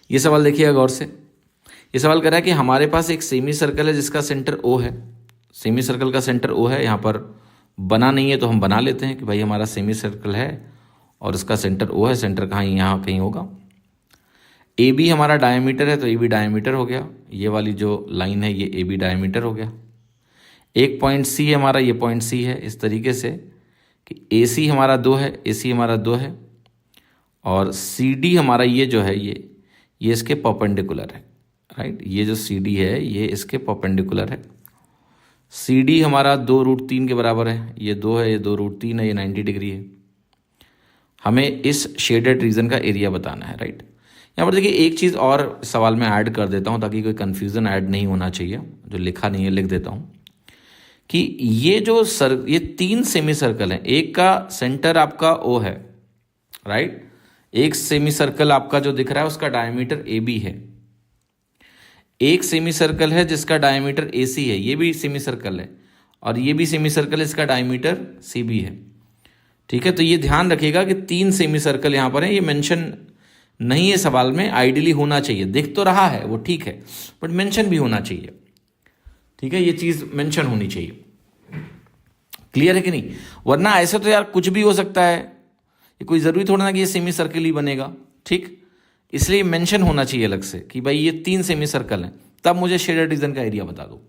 ये सवाल देखिएगा गौर से। ये सवाल कर रहा है कि हमारे पास एक सेमी सर्कल है जिसका सेंटर ओ है। सेमी सर्कल का सेंटर ओ है, यहाँ पर बना नहीं है तो हम बना लेते हैं कि भाई हमारा सेमी सर्कल है और इसका सेंटर ओ है। सेंटर कहाँ, यहाँ कहीं होगा। ए बी हमारा डायमीटर है तो ए बी डायमीटर हो गया। ये वाली जो लाइन है ये ए बी डायमीटर हो गया। एक पॉइंट सी है हमारा, ये पॉइंट सी है, इस तरीके से कि ए सी हमारा 2 है, ए सी हमारा 2 है और सी डी हमारा ये जो है ये इसके परपेंडिकुलर है, राइट। ये जो सी डी है ये इसके परपेंडिकुलर है। सी डी हमारा 2√3 के बराबर है, ये 2 है, ये 2√3 है, ये 90 डिग्री है। हमें इस शेडेड रीजन का एरिया बताना है, राइट। यहाँ पर देखिए एक चीज़ और सवाल में ऐड कर देता हूँ ताकि कोई कन्फ्यूज़न ऐड नहीं होना चाहिए, जो लिखा नहीं है लिख देता हूँ कि ये जो ये 3 सेमी सर्कल हैं, एक का सेंटर आपका ओ है, राइट। एक सेमी सर्कल आपका जो दिख रहा है उसका डायमीटर ए बी है। एक सेमी सर्कल है जिसका डायमीटर ए सी है, ये भी सेमी सर्कल है, और ये भी सेमी सर्कल है, इसका डायमीटर सी बी है, ठीक है। तो ये ध्यान रखिएगा कि 3 सेमी सर्कल यहाँ पर है। ये मेंशन नहीं है सवाल में, आइडियली होना चाहिए। दिख तो रहा है वो ठीक है, बट मेंशन भी होना चाहिए, ठीक है। ये चीज़ मेंशन होनी चाहिए, क्लियर है कि नहीं। वरना ऐसे तो यार कुछ भी हो सकता है, ये कोई ज़रूरी थोड़ा ना कि ये सेमी सर्कल ही बनेगा, ठीक। इसलिए मेंशन होना चाहिए अलग से कि भाई ये 3 सेमी सर्कल हैं, तब मुझे शेडेड रीजन का एरिया बता दो,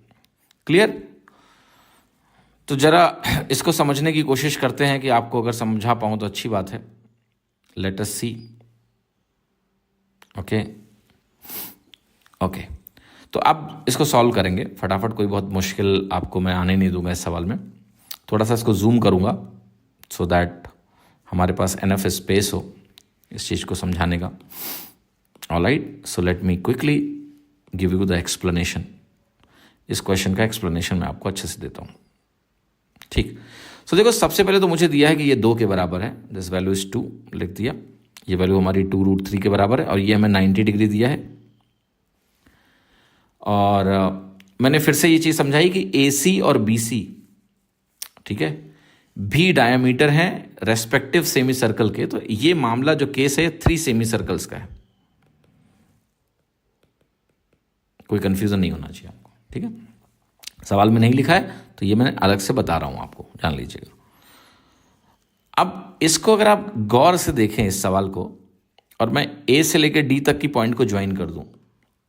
क्लियर। तो जरा इसको समझने की कोशिश करते हैं कि आपको अगर समझा पाऊँ तो अच्छी बात है। लेट अस सी, ओके ओके। तो अब इसको सॉल्व करेंगे फटाफट, कोई बहुत मुश्किल आपको मैं आने नहीं दूंगा इस सवाल में। थोड़ा सा इसको जूम करूंगा सो दैट हमारे पास एनफ स्पेस हो इस चीज़ को समझाने का। Alright, so let me quickly give you the explanation. इस क्वेश्चन का एक्सप्लेनेशन मैं आपको अच्छे से देता हूँ, ठीक। सो देखो सबसे पहले तो मुझे दिया है कि ये 2 के बराबर है, दिस वैल्यू इज 2 लिख दिया। ये वैल्यू हमारी 2√3 के बराबर है और ये हमें 90 डिग्री दिया है। और मैंने फिर से ये चीज़ समझाई कि ए सी और बी सी, ठीक है, भी डायमीटर हैं रेस्पेक्टिव सेमी सर्कल के। तो ये मामला जो केस है 3 सेमी सर्कल्स का है, कोई कंफ्यूजन नहीं होना चाहिए आपको, ठीक है। सवाल में नहीं लिखा है तो ये मैंने अलग से बता रहा हूं आपको, जान लीजिएगा। अब इसको अगर आप गौर से देखें इस सवाल को, और मैं ए से लेकर डी तक की पॉइंट को ज्वाइन कर दूं,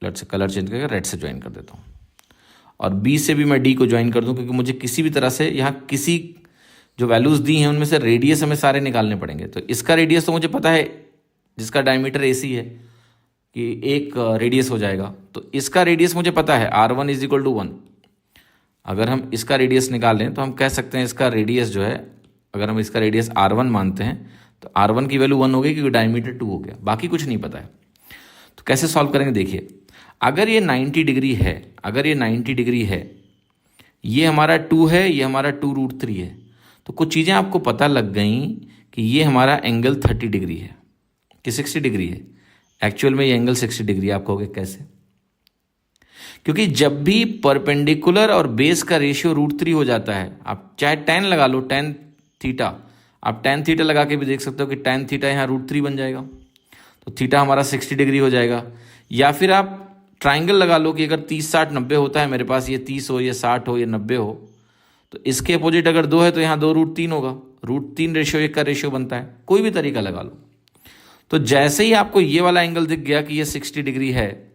लेट से कलर चेंज करके रेड से ज्वाइन कर देता हूं, और बी से भी मैं डी को ज्वाइन कर दूं, क्योंकि मुझे किसी भी तरह से यहाँ किसी जो वैल्यूज़ दी हैं उनमें से रेडियस हमें सारे निकालने पड़ेंगे। तो इसका रेडियस तो मुझे पता है, जिसका डायमीटर ए सी है, कि एक रेडियस हो जाएगा। तो इसका रेडियस मुझे पता है R1 = 1। अगर हम इसका रेडियस निकालें तो हम कह सकते हैं इसका रेडियस जो है, अगर हम इसका रेडियस R1 मानते हैं तो R1 की वैल्यू 1 हो गई, क्योंकि डायमीटर 2 हो गया, बाकी कुछ नहीं पता है। तो कैसे सॉल्व करेंगे देखिए। अगर ये 90 डिग्री है, अगर ये 90 डिग्री है, ये हमारा 2 है, ये हमारा 2√3 है, तो कुछ चीज़ें आपको पता लग गई कि ये हमारा एंगल 30 डिग्री है कि 60 डिग्री है। एक्चुअल में ये एंगल 60 डिग्री है। आप कहोगे कैसे? क्योंकि जब भी परपेंडिकुलर और बेस का रेशियो √3 हो जाता है, आप चाहे tan लगा लो, tan थीटा, आप tan थीटा लगा के भी देख सकते हो कि tan थीटा यहाँ √3 बन जाएगा, तो थीटा हमारा 60 डिग्री हो जाएगा। या फिर आप ट्राइंगल लगा लो कि अगर 30 60 90 होता है मेरे पास, ये 30 हो, ये 60 हो, ये 90 हो, तो इसके अपोजिट अगर 2 है तो यहाँ 2√3 होगा। √3 रेशियो 1 का रेशियो बनता है। कोई भी तरीका लगा लो। तो जैसे ही आपको ये वाला एंगल दिख गया कि ये 60 डिग्री है,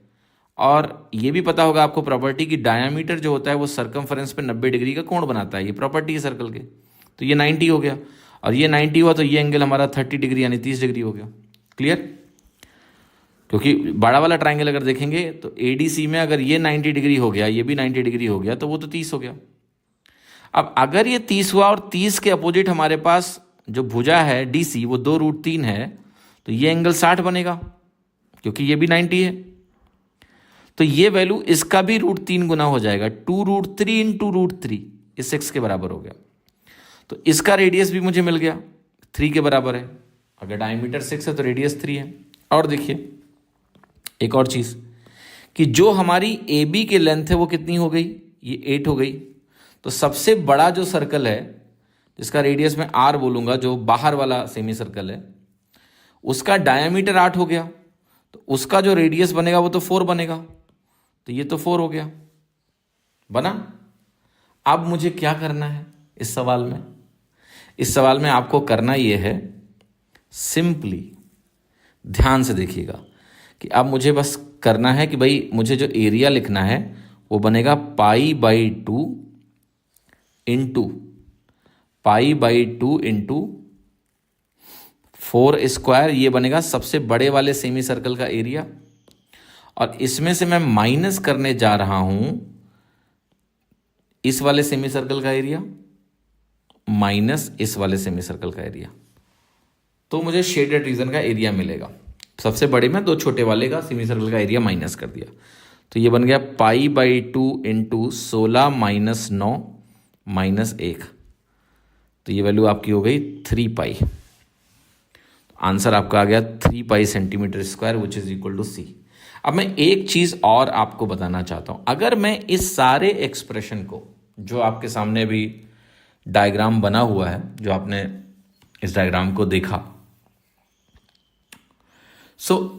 और ये भी पता होगा आपको प्रॉपर्टी की डायमीटर जो होता है वो सर्कमफरेंस पे 90 डिग्री का कोण बनाता है, ये प्रॉपर्टी है सर्कल के, तो ये 90 हो गया, और ये 90 हुआ तो ये एंगल हमारा 30 डिग्री यानी 30 डिग्री हो गया। क्लियर? क्योंकि बड़ा वाला ट्राइंगल अगर देखेंगे तो ADC में अगर ये 90 डिग्री हो गया, ये भी 90 डिग्री हो गया, तो वो तो 30 हो गया। अब अगर ये 30 हुआ और 30 के अपोजिट हमारे पास जो भुजा है DC वो 2√3 है, तो ये एंगल 60 बनेगा, क्योंकि ये भी 90 है। तो ये वैल्यू इसका भी √3 गुना हो जाएगा, 2√3 × √3, ये 6 के बराबर हो गया। तो इसका रेडियस भी मुझे मिल गया, 3 के बराबर है। अगर डायमीटर 6 है तो रेडियस 3 है। और देखिए एक और चीज़ कि जो हमारी AB की लेंथ है वो कितनी हो गई, ये 8 हो गई। तो सबसे बड़ा जो सर्कल है, जिसका रेडियस मैं R बोलूँगा, जो बाहर वाला सेमी सर्कल है, उसका डायमीटर 8 हो गया। तो उसका जो रेडियस बनेगा वो तो 4 बनेगा, तो ये तो 4 हो गया, बना। अब मुझे क्या करना है इस सवाल में? इस सवाल में आपको करना ये है, सिंपली ध्यान से देखिएगा कि अब मुझे बस करना है कि भाई मुझे जो एरिया लिखना है वो बनेगा π/2 इंटू π/2 इंटू 4², ये बनेगा सबसे बड़े वाले सेमी सर्कल का एरिया। और इसमें से मैं माइनस करने जा रहा हूं इस वाले सेमी सर्कल का एरिया माइनस इस वाले सेमी सर्कल का एरिया, तो मुझे शेडेड रीजन का एरिया मिलेगा। सबसे बड़े में 2 छोटे वाले का सेमी सर्कल का एरिया माइनस कर दिया, तो ये बन गया π/2 इंटू 16 माइनस 9 माइनस 1, तो ये वैल्यू आपकी हो गई 3π। आंसर आपका आ गया 3π centimetre square which is equal to C. अब मैं एक चीज और आपको बताना चाहता हूं, अगर मैं इस सारे एक्सप्रेशन को, जो आपके सामने अभी डायग्राम बना हुआ है, जो आपने इस डायग्राम को देखा,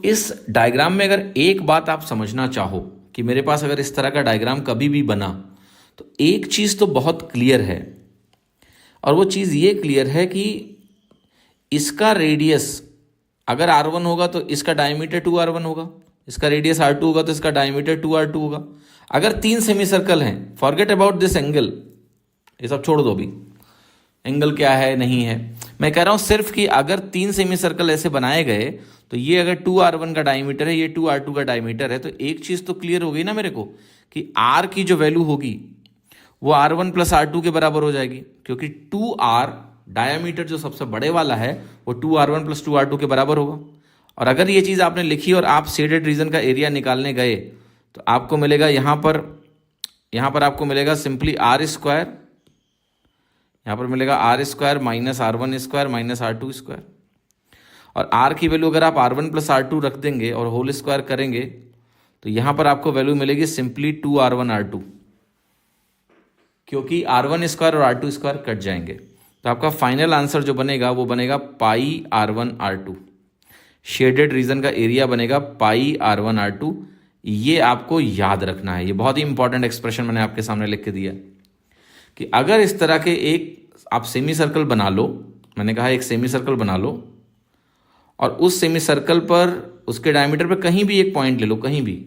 इस डायग्राम में अगर एक बात आप समझना चाहो कि मेरे पास अगर इस तरह का डायग्राम कभी भी बना, तो एक चीज तो बहुत क्लियर है, और वो चीज ये क्लियर है कि इसका रेडियस अगर R1 होगा तो इसका डायमीटर 2R1 होगा, इसका रेडियस R2 होगा तो इसका डायमीटर 2R2 होगा। अगर 3 सेमी सर्कल हैं, फॉरगेट अबाउट दिस एंगल, ये सब छोड़ दो, अभी एंगल क्या है नहीं है, मैं कह रहा हूं सिर्फ कि अगर 3 सेमी सर्कल ऐसे बनाए गए, तो ये अगर 2R1 का डायमीटर है, ये 2R2 का डायमीटर है, तो एक चीज तो क्लियर हो गई ना मेरे को कि R की जो वैल्यू होगी वो R1 प्लस R2 के बराबर हो जाएगी, क्योंकि 2R डायमीटर जो सबसे बड़े वाला है वो 2R1 प्लस 2R2 के बराबर होगा। और अगर ये चीज़ आपने लिखी और आप शेडेड रीजन का एरिया निकालने गए, तो आपको मिलेगा यहाँ पर आपको मिलेगा सिंपली R², यहाँ पर मिलेगा R² minus R1² minus R2²। और R की वैल्यू अगर आप R1 प्लस R2 रख देंगे और होल स्क्वायर करेंगे, तो यहाँ पर आपको वैल्यू मिलेगी सिंपली 2R1R2, क्योंकि R1² और R2² कट जाएंगे। तो आपका फाइनल आंसर जो बनेगा वो बनेगा πR1R2। शेडेड रीजन का एरिया बनेगा πR1R2। ये आपको याद रखना है, ये बहुत ही इंपॉर्टेंट एक्सप्रेशन मैंने आपके सामने लिख के दिया कि अगर इस तरह के एक आप सेमी सर्कल बना लो, मैंने कहा एक सेमी सर्कल बना लो, और उस सेमी सर्कल पर उसके डायमीटर पर कहीं भी एक पॉइंट ले लो, कहीं भी,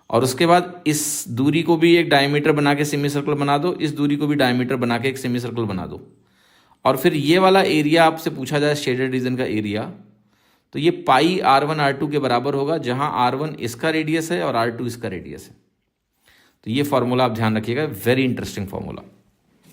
और उसके बाद इस दूरी को भी एक डायमीटर बना के सेमी सर्कल बना दो, इस दूरी को भी डायमीटर बना के एक सेमी सर्कल बना दो, और फिर ये वाला एरिया आपसे पूछा जाए शेडेड रीजन का एरिया, तो ये πR1R2 के बराबर होगा, जहां R1 इसका रेडियस है और R2 इसका रेडियस है। तो ये फॉर्मूला आप ध्यान रखिएगा, वेरी इंटरेस्टिंग फॉर्मूला।